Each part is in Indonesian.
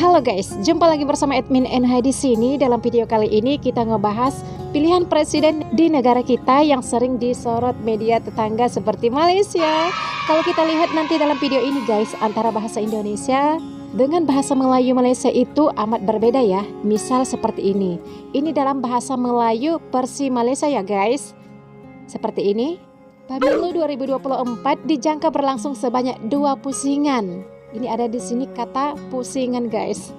Halo guys, jumpa lagi bersama admin NH di sini. Dalam video kali ini kita ngebahas pilihan presiden di negara kita yang sering disorot media tetangga seperti Malaysia. Kalau kita lihat nanti dalam video ini guys, antara bahasa Indonesia dengan bahasa Melayu Malaysia itu amat berbeda ya. Misal seperti ini. Ini dalam bahasa Melayu versi Malaysia ya guys. Seperti ini. Pemilu 2024 dijangka berlangsung sebanyak 2 pusingan. Ini ada di sini kata pusingan guys.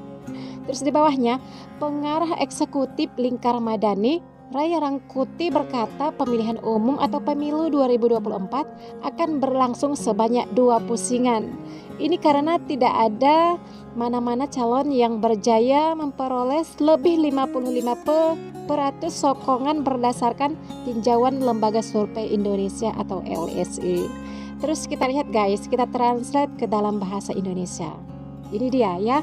Terus di bawahnya, pengarah eksekutif Lingkar Madani Raya Rangkuti berkata pemilihan umum atau pemilu 2024 akan berlangsung sebanyak 2 pusingan. Ini karena tidak ada mana-mana calon yang berjaya memperoleh lebih 55% sokongan berdasarkan tinjauan Lembaga Survei Indonesia atau LSI. Terus kita lihat guys, kita translate ke dalam bahasa Indonesia. Ini dia ya.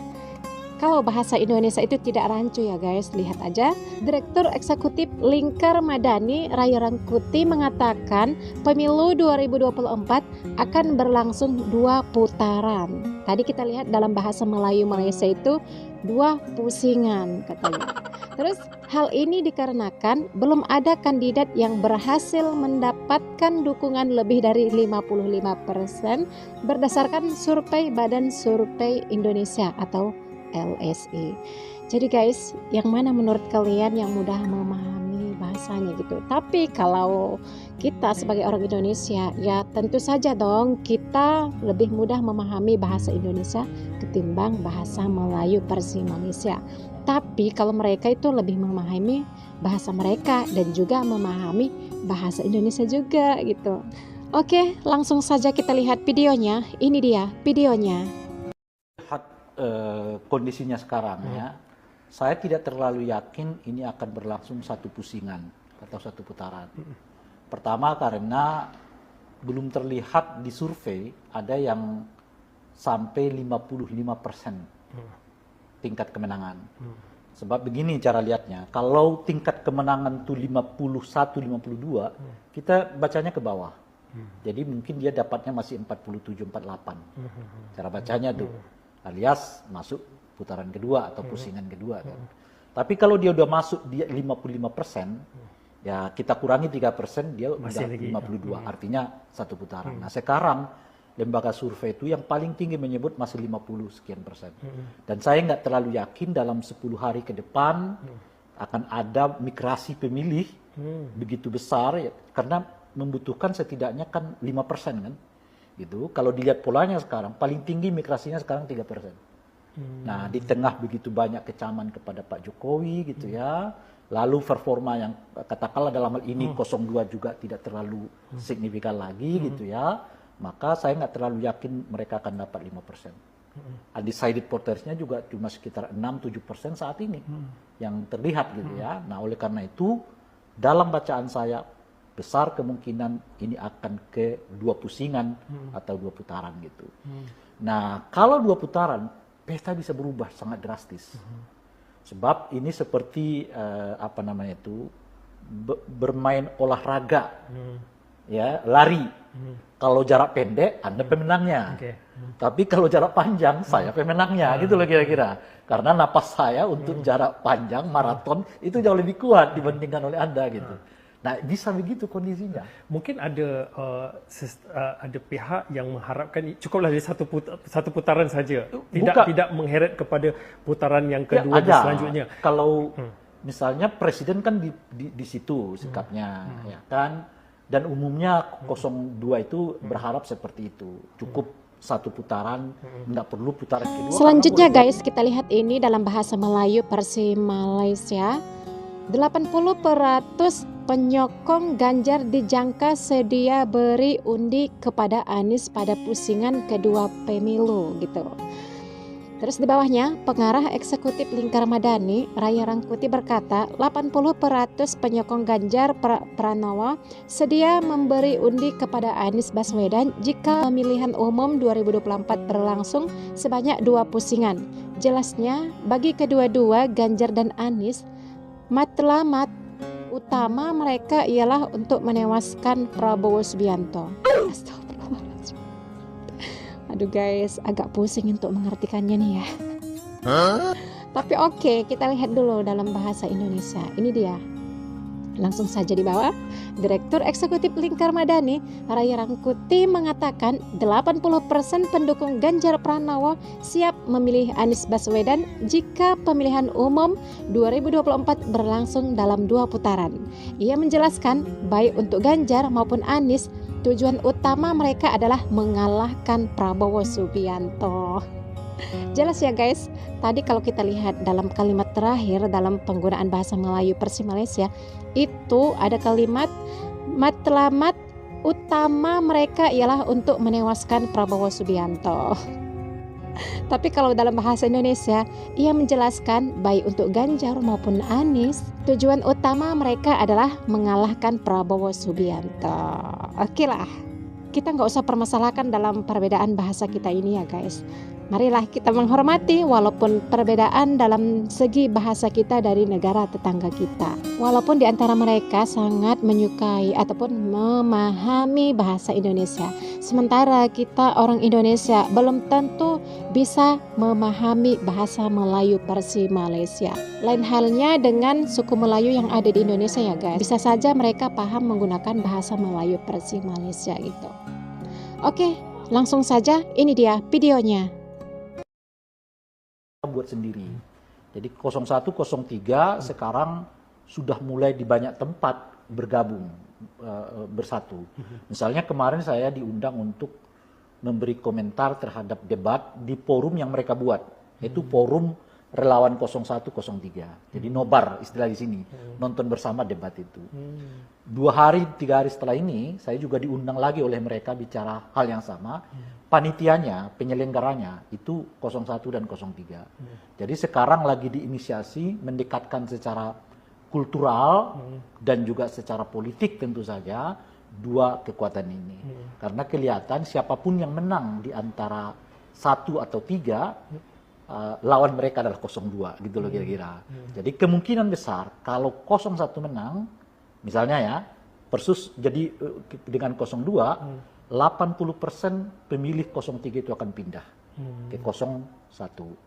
Kalau bahasa Indonesia itu tidak rancu ya guys, lihat aja. Direktur Eksekutif Lingkar Madani Raya Rangkuti mengatakan pemilu 2024 akan berlangsung 2 putaran. Tadi kita lihat dalam bahasa Melayu Malaysia itu 2 pusingan katanya. Terus hal ini dikarenakan belum ada kandidat yang berhasil mendapatkan dukungan lebih dari 55% berdasarkan survei Badan Survei Indonesia atau LSI. Jadi guys, yang mana menurut kalian yang mudah memahami bahasanya gitu? Tapi kalau kita sebagai orang Indonesia, ya tentu saja dong kita lebih mudah memahami bahasa Indonesia ketimbang bahasa Melayu versi Malaysia. Tapi kalau mereka itu lebih memahami bahasa mereka dan juga memahami bahasa Indonesia juga gitu. Oke, langsung saja kita lihat videonya. Ini dia videonya. Kondisinya sekarang ya, saya tidak terlalu yakin ini akan berlangsung 1 pusingan atau 1 putaran. Pertama karena belum terlihat di survei ada yang sampai 55% tingkat kemenangan. Sebab begini cara lihatnya, kalau tingkat kemenangan itu 51-52, kita bacanya ke bawah. Jadi mungkin dia dapatnya masih 47-48. Cara bacanya tuh. Alias masuk putaran kedua atau pusingan kedua kan. Tapi kalau dia udah masuk dia 55%, ya kita kurangi 3%, dia masih udah 52, artinya 1 putaran. Nah sekarang lembaga survei itu yang paling tinggi menyebut masih 50 sekian persen. Dan saya nggak terlalu yakin dalam 10 hari ke depan akan ada migrasi pemilih begitu besar ya, karena membutuhkan setidaknya kan 5% kan. Gitu. Kalau dilihat polanya sekarang paling tinggi migrasinya sekarang 3%. Nah, di tengah begitu banyak kecaman kepada Pak Jokowi gitu ya. Lalu performa yang katakanlah dalam hal ini 02 juga tidak terlalu signifikan lagi gitu ya. Maka saya nggak terlalu yakin mereka akan dapat 5%. Undecided votersnya juga cuma sekitar 6-7% saat ini yang terlihat gitu ya. Nah, oleh karena itu dalam bacaan saya besar kemungkinan ini akan ke 2 pusingan atau 2 putaran gitu. Nah, kalau 2 putaran, pesta bisa berubah sangat drastis. Sebab ini seperti bermain olahraga, ya lari. Kalau jarak pendek, Anda pemenangnya. Tapi kalau jarak panjang, saya pemenangnya, gitu loh kira-kira. Karena napas saya untuk jarak panjang maraton itu jauh lebih kuat dibandingkan oleh Anda gitu. Nah, bisa begitu kondisinya. Mungkin ada pihak yang mengharapkan cukuplah dari satu putaran saja, tidak mengheret kepada putaran yang kedua dan selanjutnya. Kalau misalnya presiden kan di situ sikapnya, ya kan, dan umumnya 02 itu berharap seperti itu, cukup 1 putaran, nggak perlu putaran kedua. Selanjutnya guys, kita lihat ini dalam bahasa Melayu versi Malaysia. 80% penyokong Ganjar dijangka sedia beri undi kepada Anies pada pusingan kedua pemilu gitu. Terus di bawahnya, pengarah eksekutif Lingkar Madani Raya Rangkuti berkata 80% penyokong Ganjar Pranowo sedia memberi undi kepada Anies Baswedan jika pemilihan umum 2024 berlangsung sebanyak 2 pusingan. Jelasnya, bagi kedua-dua Ganjar dan Anies, matlamat utama mereka ialah untuk menewaskan Prabowo Subianto. Astagfirullahaladzim. Aduh guys, agak pusing untuk mengartikannya nih ya. Tapi oke, kita lihat dulu dalam bahasa Indonesia. Ini dia. Langsung saja di bawah, Direktur Eksekutif Lingkar Madani, Raya Rangkuti mengatakan 80% pendukung Ganjar Pranowo siap memilih Anies Baswedan jika pemilihan umum 2024 berlangsung dalam 2 putaran. Ia menjelaskan, baik untuk Ganjar maupun Anies, tujuan utama mereka adalah mengalahkan Prabowo Subianto. Jelas ya guys, tadi kalau kita lihat dalam kalimat terakhir dalam penggunaan bahasa Melayu versi Malaysia, itu ada kalimat matlamat utama mereka ialah untuk menewaskan Prabowo Subianto. Tapi kalau dalam bahasa Indonesia, ia menjelaskan baik untuk Ganjar maupun Anies, tujuan utama mereka adalah mengalahkan Prabowo Subianto. Oke lah, kita nggak usah permasalahkan dalam perbedaan bahasa kita ini ya guys. Marilah kita menghormati walaupun perbedaan dalam segi bahasa kita dari negara tetangga kita. Walaupun di antara mereka sangat menyukai ataupun memahami bahasa Indonesia. Sementara kita orang Indonesia belum tentu bisa memahami bahasa Melayu versi Malaysia. Lain halnya dengan suku Melayu yang ada di Indonesia ya guys. Bisa saja mereka paham menggunakan bahasa Melayu versi Malaysia gitu. Oke, langsung saja ini dia videonya. Buat sendiri. Jadi 01, 03 sekarang sudah mulai di banyak tempat bergabung bersatu. Misalnya kemarin saya diundang untuk memberi komentar terhadap debat di forum yang mereka buat, yaitu forum relawan 01, 03. Jadi nobar istilah di sini, nonton bersama debat itu. 2 hari, 3 hari setelah ini saya juga diundang lagi oleh mereka bicara hal yang sama. Panitianya, penyelenggaranya itu 01 dan 03. Jadi sekarang lagi diinisiasi mendekatkan secara kultural dan juga secara politik tentu saja 2 kekuatan ini. Karena kelihatan siapapun yang menang di antara 1 atau 3, lawan mereka adalah 02 gitu loh kira-kira. Jadi kemungkinan besar kalau 01 menang, misalnya ya, versus jadi dengan 02, 80% pemilih 03 itu akan pindah ke 01.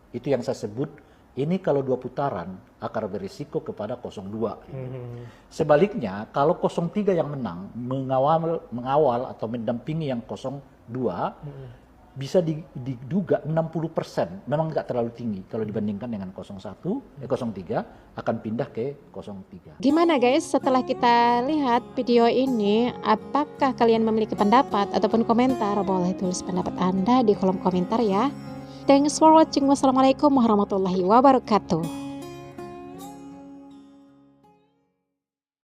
Itu yang saya sebut, ini kalau 2 putaran akan berisiko kepada 02. Sebaliknya, kalau 03 yang menang, mengawal atau mendampingi yang 02, bisa diduga 60%, memang nggak terlalu tinggi kalau dibandingkan dengan 03 akan pindah ke 03. Gimana guys, setelah kita lihat video ini, apakah kalian memiliki pendapat ataupun komentar? Boleh tulis pendapat Anda di kolom komentar ya. Thanks for watching. Wassalamualaikum warahmatullahi wabarakatuh.